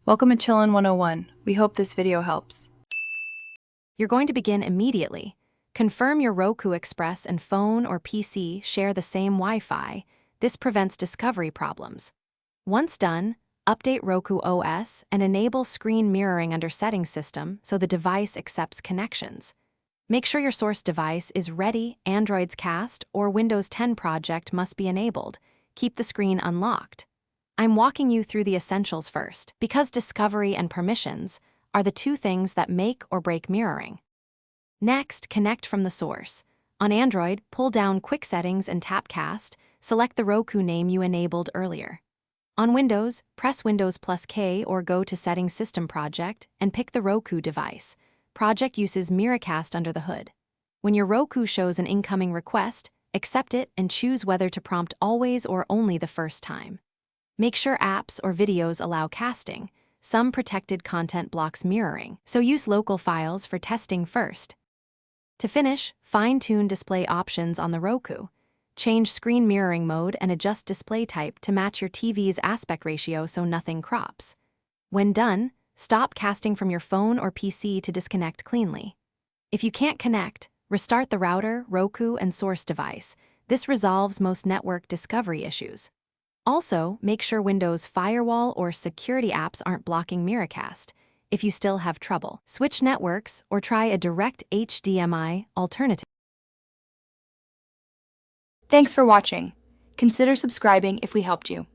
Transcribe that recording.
Welcome to Chillin' 101. We hope this video helps. You're going to begin immediately. Confirm your Roku Express and phone or PC share the same Wi-Fi. This prevents discovery problems. Once done, update Roku OS and enable screen mirroring under Settings System so the device accepts connections. Make sure your source device is ready. Android's Cast or Windows 10 project must be enabled. Keep the screen unlocked. I'm walking you through the essentials first, because discovery and permissions are the two things that make or break mirroring. Next, connect from the source. On Android, pull down Quick Settings and tap Cast, select the Roku name you enabled earlier. On Windows, press Windows plus K or go to Settings System Project and pick the Roku device. Project uses Miracast under the hood. When your Roku shows an incoming request, accept it and choose whether to prompt always or only the first time. Make sure apps or videos allow casting. Some protected content blocks mirroring, so use local files for testing first. To finish, fine-tune display options on the Roku. Change screen mirroring mode and adjust display type to match your TV's aspect ratio so nothing crops. When done, stop casting from your phone or PC to disconnect cleanly. If you can't connect, restart the router, Roku, and source device. This resolves most network discovery issues. Also, make sure Windows Firewall or security apps aren't blocking Miracast. If you still have trouble, switch networks or try a direct HDMI alternative. Thanks for watching. Consider subscribing if we helped you.